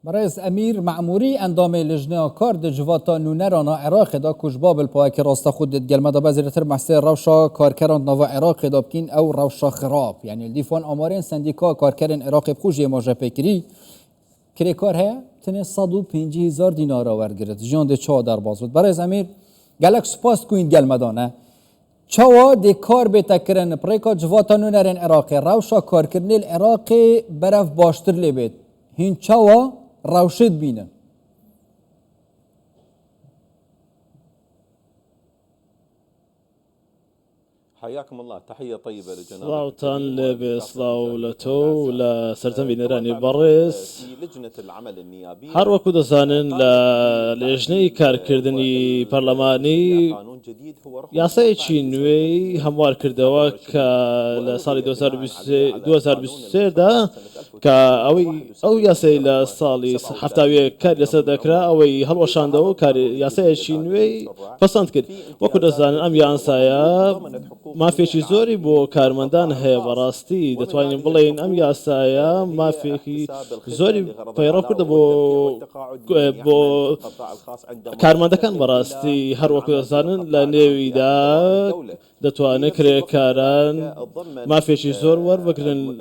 برئیس امیر معموری اندام لجنه کار د جواتا نونرانا عراق دا کجباب الپاک راست خود گلمه دا بزرتر محصه روشا کارکران نوا عراق دا بکین او روشا خراب یعنی الدیفان آمارین سندیکا کارکران عراق بخوشی ماجه پیکری کری کار هیا تنه 150,000 دینار آورد گرد جان ده چا در باز بود برئیس امیر گلک سپاس کوین گلمه دانه چاوا دی کار بیتا کرن پریکا جواتا نونرین عراق روشا کارکرنیل عراق برف باشتر لی بید هین چاوا روشد بینه حياكم الله تحية طيبة لجناب صلاوتان لبصلاولتو لسرتن بنيراني بريس في لجنة العمل النيابي هر وكو دزانن لجنه کارکردنی پارلمانی قانون جديد هو رقم یاسای چینوی هموار کردوا که لسال 2023 دا که او یاسای لسالی هفتاوی کار لسر دکرا اوی هلوشاندو کار یاسای چینوی پسند کرد وكو دزانن ام یانسایا ما فيشي زوري بو كارمندان هي براستي دتوانين بلين ام ياسايا ما فيكي زوري فيرو كرد بو كارمندكان براستي هر وقت زانن لنيوي دا دتوانين كريكاران ما فيشي زور ور بكرن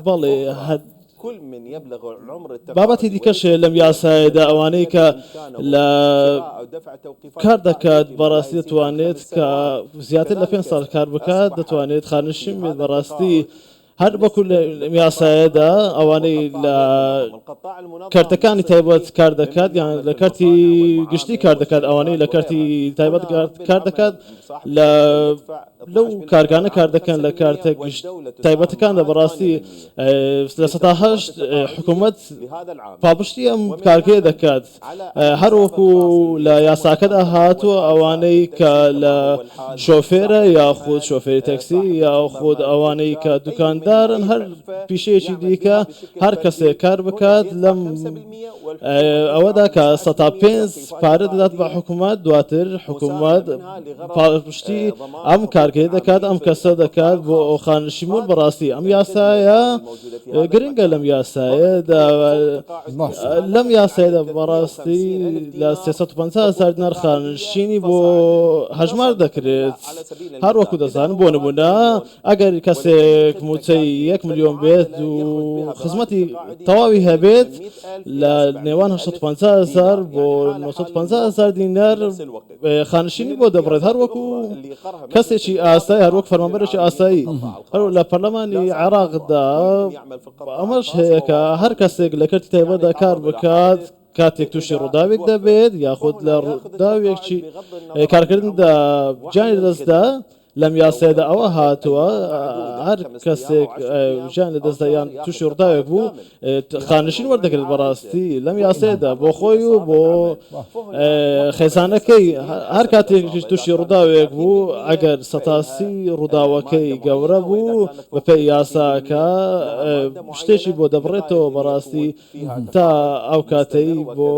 بلي كل من يبلغ العمر بابتي ديكش لم ياسايدا اواني ك لا كار دكات براستي توانيت ك زيادة لفين صار كار بكات دتوانيت خانشم براستي هر بكل ياسايدا اواني لا كارتكاني تايبات كار دكات يعني لكارتي قشتي كار دكات اواني لكارتي تايبات كار دكات لا لو كارغانا كاردكان لكارتك تايبات كان براستي لستاهش حكومة بابشتي ام كاركي دكات هر وكو لا ياساكد هاتو اواني كلا شوفير ياخذ شوفير تاكسي ياخذ اواني كدكاندار هر بشي ديكا هر كسي كار بكات لم اودا كستا بينز بارد دات بحكومات دواتر حكومات بابشتي ام كاركي دكات ام كسا دكات بو خانشيمون براستي ام ياسايا جرينجا لم ياسايا لم ياسايا براستي لا 350 دينار خانشيني بو هجمار دكريت هر وقت دزان بونا اگر كسي موتي 1 مليون بيت و خدمتي طواوي هبيت لنيوان 150,000 بو 950,000 دينار خانشيني بو دبرت هر وقت كسي شي آساي هر وقت فرمانبر شي آساي هر لبرلماني عراق دا امرش هيك هر كسي لكرتي تايبا دا كار بكات كاتيك توشي روداويك دا بيت ياخد لرداويك شي كاركردن دا جاني دست دا لم ياسيد او هاتوا هر كسك جان دست يان توشي روداويك بو خانشين وردك البراستي لم ياسيد بو خويو بو خيزانكي هر كاتيك توشي روداويك بو اگر ستاسي روداوكي قوربو بفي ياساكا شتيشي بو دبريتو براستي تا او كاتي بو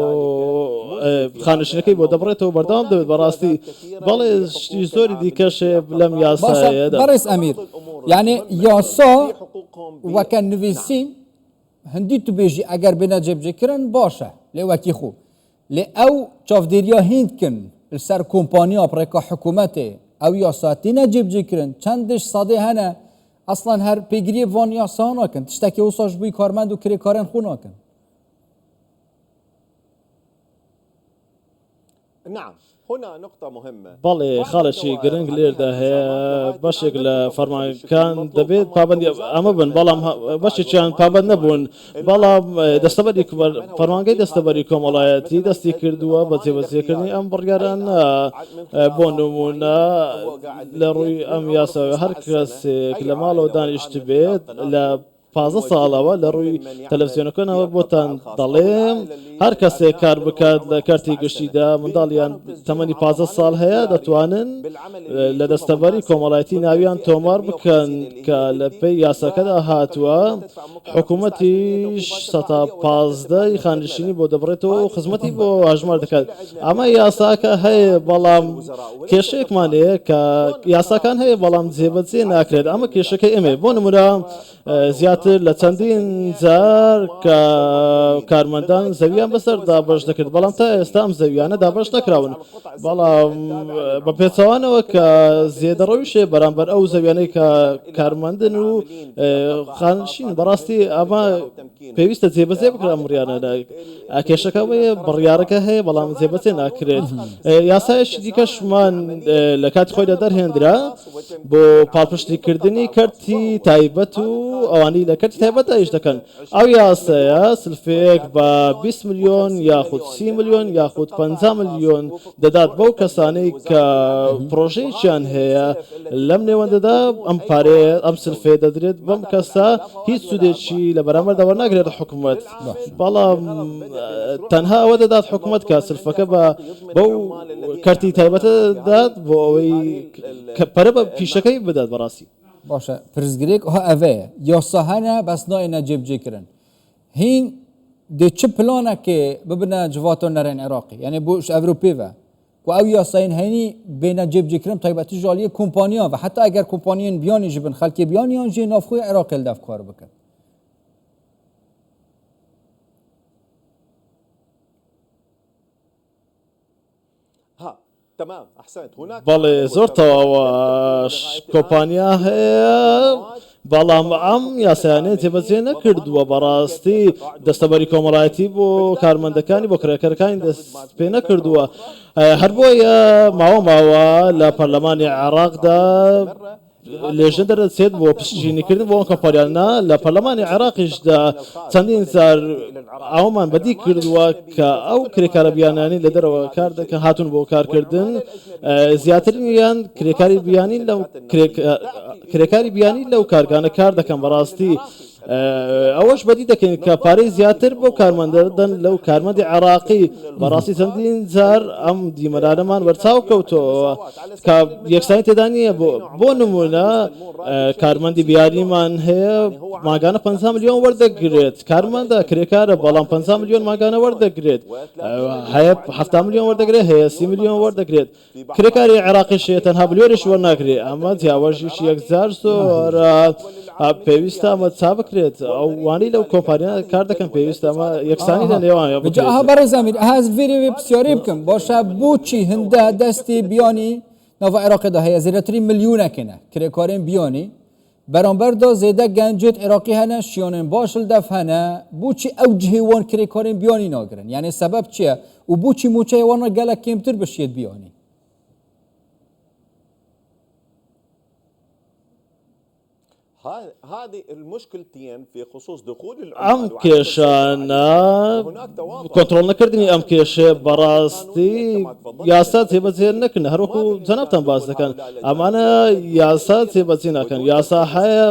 خانشينكي بو دبريتو بردام دبت براستي بالي شتي زوري ديكاش لم ياسا برئيس امير يعني ياسا وكان نويسين هندي تبيجي اگر بنا جيب جكرن باشه لوكي خو او چافديريا هند كن السر كومبانيا بريكا حكومته او ياساتي نجيب جكرن چندش صادي هنا اصلا هر بيجري وان ياسا ناكن تشتكي وصاش بوي كارمند و كري كارن خو ناكن نعم هنا نقطة مهمة بالي خالشي جرينج لير ده هي بشكل فرمان كان دبيت بابندي اما بن بالام بشي كان بابند نبون بالام دستبري فرمان جاي دستبري كم ولايتي دستي كردوا بتي كرني ام برجران بونمونا لروي ام ياسا هركس كلمالو دانش تبيت لا فازە ساڵەوە لە ڕووی تەلەڤیزیۆنەکانەوە بۆتان دەڵێم هەر کەسێک کار بکات لە کارتی گشتیدا منداڵیان تەمەنی 15 ساڵ هەیە دەتوانن لە دەستەبەری کۆمەڵایەتی ناویان تۆمار بکەن کە لە پێی یاساکەدا هاتووە حکوومەتیش 15 خانشینی بۆ دەبڕێتەوە و خزمەتی بۆ هەژمار دەکات ئەمە یاساکە هەیە بەڵام کێشەیەکمانەیە کە یاساکان هەیە بەڵام جێبەجێ ناکرێت ئەمە کێشەکەی ئەمێ بۆ نمونە زیاتر دواتر لە چەندین جار کە کارمەندان زەویان بەسەر دابەش دەکرد بەڵام تا ئێستا ئەم زەویانە دابەش نەکراون بەڵام بە پێچەوانەوە کە زێدەڕەویشێ بەرامبەر ئەو زەویانەی کە کارمەندن و خانشین بەڕاستی ئەمە پێویستە جێبەجێ بکرا مڕیانە کێشەکەوەیە بڕیارەکە هەیە بەڵام جێبەجێ ناکرێت یاسایەکی دیکەشمان لە کاتی خۆیدا دەرهێنرا بۆ پاڵپشتیکردنی کەرتی تایبەت و ئەوانی لە کەرتی تایبەت ئیش دەکەن ئەو یاسەیە سلفەیەک بە 20 ملیۆن یاخود 30 ملیۆن یاخود 50 ملیۆن دەدات بەو کەسانەی کە پرۆژەیەکیان هەیە لەم نێوەندەدا ئەم پارەیە ئەم سلفێ دەدرێت بەم کەسا هیچ سودێکی لە بەرامبەر ناگرێت حکوومەت بەڵام تەنها ئەوە دەدات حکوومەت کە سلفەکە بەو کەرتی تایبەتە دات بۆ ئەوەی پەرە بە پیشەکەی بدات بەڕاستی باشە پرزگرێک ها ئەvەیە یاسا هەنە بەس نایەنە جێبجێکردن هین دێ چ پلانێکێ ببنە جواتۆ نەرێن عێراقی یعنی بۆش ئەڤروپێڤە و ئەو یاساین هەینی بێنە جێبجێکردن تایبەتی ژالیە کۆمپانیان و حتا ئەگەر کۆمپانیان بیانیژ بن خەڵکی بیانیان ژێ نافخۆی عێراقی لەدەف کار بکەن تمام احسنت هناك بەڵێ زۆر تەواوەش کۆمپانیا هەیە بەڵام ئەم یاسایانەیە جێبەجێ نەکردووە بەڕاستی دەستەبەری کۆمەڵایەتی بۆ کارمەندەکانی بۆ کرێکەرەکانی دەست پێ نەکردووە هەر بۆیە ماوە لە پەرلەمانی عێراقدا لێژە دەرەچێت بۆ پشتگیرنیکردن بۆ ئەم کۆمپانیانە لە پەرلەمانی عێراقیشدا چەندین جار ئەومان بەدی کردووە کە ئەو کرێکارە بیانانی لە دەرەوە کار دەکەن هاتوون بۆ کارکردن زیاترینیان کرێکاری بیانی لەو کرێکاری بیانی لەو کارگانە کار دەکەن بەڕاستی ئەوەش بەدی دەکەین کە پارەی زیاتر بۆ کارمەندەدەن لەو کارمەندی عێراقی بەڕاستی چەندین جار ئەم دیمەرانەمان وەرچاو کەوتەوە کە یەکسانی تێدا نییە بۆ نمونە کارمەندی بیانیمان هەیە ماگانە 50 ملیۆن وەردەگرێت کارمەندە کرێکارە بەڵام 50 ملیۆن ماگانە وەردەگرێت هەیە 70 ملیۆن وەردەگرێت هەیە 30 ملیۆن وەردەگرێت کرێکاری عێراقیشێ تەنها بلیۆرش وەرناگرێت ئەمە جیاوازیشی یەکجار زۆرە پێویستە ئەمە چا بکرێت ئەو وانی لەو کۆمپانیا کار دەکەن پێویستە ئەمە یەکسانی لە نێوان بەڕێزامیر ئەهاز vێرێ پرسیارێ بکەم باشە بۆچی هەندە دەستی بیانی ناو عێراقیدا هەیە زیاتری ملیونەکەنە کرێکارێن بیانی بەرامبەردا زێدە گەنجێت عێراقی هەنە شیانên باشل دەف هەنە بۆچی ئەو جهێوان کرێکارێن بیانی ناگرن یعنی سەبەب چییە و بۆچی موچەی وانە گەلە کێمتر بشێت بیانی هذه المشكلتين في خصوص دخول ئەم کێشانە کۆنتڕۆڵ نەکردنی ئەم کێشێ بەڕاستی یاسا جێبەجێ نەکردن هەروەکو جەنابتان باس دەکەن ئەمانە یاسا جێبەجێ ناکەن یاسا هەیە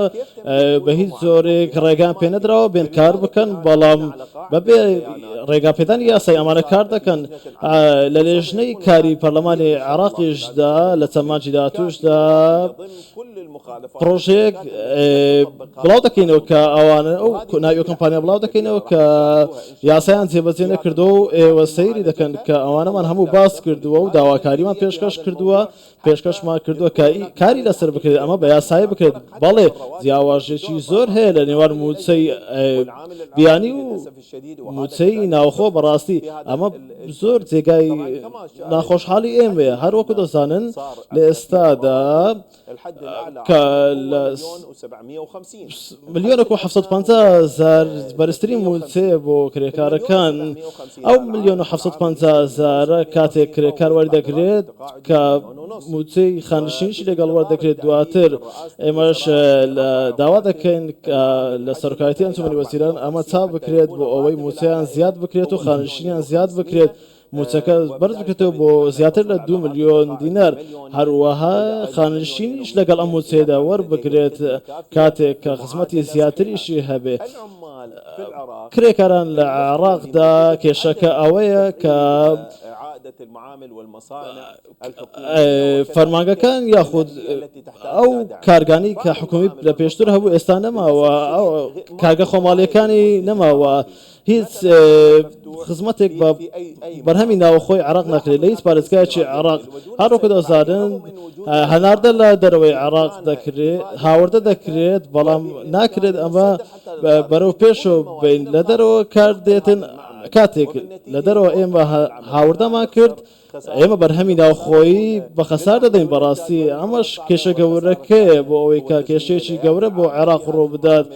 بە هیچ جۆرێک ڕێگان پێ نەدراوە بێن کار بکەن بەڵام بەبێ ڕێگا پێدانی یاسای ئەمانە کار دەکەن لە لێژنەی کاری پەرلەمانی عێراقیشدا لە چەمانجی داهاتووشدا پرۆژەیەک بڵاو دەکەینەوە کە ئەوانە ئەو ناوی کۆمپانیا بڵاو دەکەینەوە کە یاسایان جێبەجێ نەکردەوە و ئێوە سەیری دەکەن کە ئەوانەمان هەموو باس کردووە و داواکاریمان پێشکەش کردووە پێشکەشمان کردووە کاری لەسەر بکرێت ئەمە بە یاسایی بکرێت بەڵێ جیاوازێکی زۆر هەیە لە نێوان موچەی بیانی و موچەی ناوخۆ بەڕاستی ئەمە زۆر جێگای ناخۆشحاڵی ئێمەیە هەروەکو دەزانن لە ئێستادا کە ملیۆنێک و 750,000 بەرزترین موچەیە بۆ کرێکارەکان ئەو ملیۆن و 750,000 کاتێک کرێکار وەردەگرێت کە موچەی خانشینیشی لەگەڵ وەردەگرێت دواتر ئێمەش داوا دەکەین لە سەرۆکایەتی ئەنجومەنی وەزیران ئەمە چاپ بکرێت بۆ ئەوەی موچەیان زیاد بکرێت و خانشینیان زیاد بکرێت موچەکە بەرز بکرێتەوە بۆ زیاتر لە 2 ملیۆن دینار هەروەها خانشینیش لەگەڵ ئەم موچەیەدا وەربگرێت کاتێک کە خزمەتی زیاتریشی هەبێ کرێکاران لە عێراقدا کێشەکە ئەوەیە کە فەرمانگەکان یاخود ئەو کارگانی کە حکومی لە پێشتر هەبوو ئێستا نەماوە کارگە خۆماڵیەکانی نەماوە هیچ خزمەتێک بە بەرهەمی ناوخۆی عراق نەکرێت لە هیچ پارێزگایەکی عراق هەروەکو دەزانن هەناردە لە دەرەوەی عراق دەکرێت هاوردە دەکرێت بەڵام ناکرێت ئەمە بەرەو پێشەوە بین لە دەرەوە کار دێتن کاتێک لە دەرەوە ئێمە هاوردەمان کرد ئێمە بەرهەمی ناوخۆیی بە خەسار دەدەین بەڕاستی ئەمەش کێشە گەورەکەیە بۆ ئەوەی کە کێشەیەکی گەورە بۆ عێراق ڕۆ بدات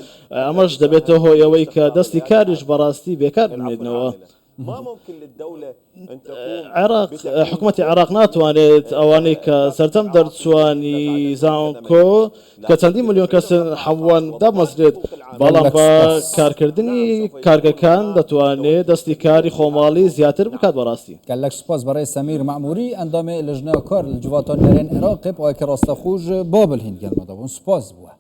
ئەمەش دەبێتەوە هۆی ئەوەی کە دەستی کاریش بەڕاستی بێکار بمێنەوە. ما ممكن للدولة أن تقوم عراق حکوومەتی عراق ناتوانێت ئەوانەی کە سەرتەم دەرچوانی زانکۆ کە چەندی ملیۆن کەسن حەوان دامەزرێت بەڵام بە کارکردنی کارگەکان دەتوانێت دەستی کاری خۆماڵی زیاتر بکات بەڕاستی. گەلک سپاس بەڕێ سەمیر مەعموری ئەندامێ لژنەوە کار لە جواتۆ نەرێن عێراقی پۆیکە ڕاستەخوژ بابل هین گەلمەدەبوون سپاس بووە.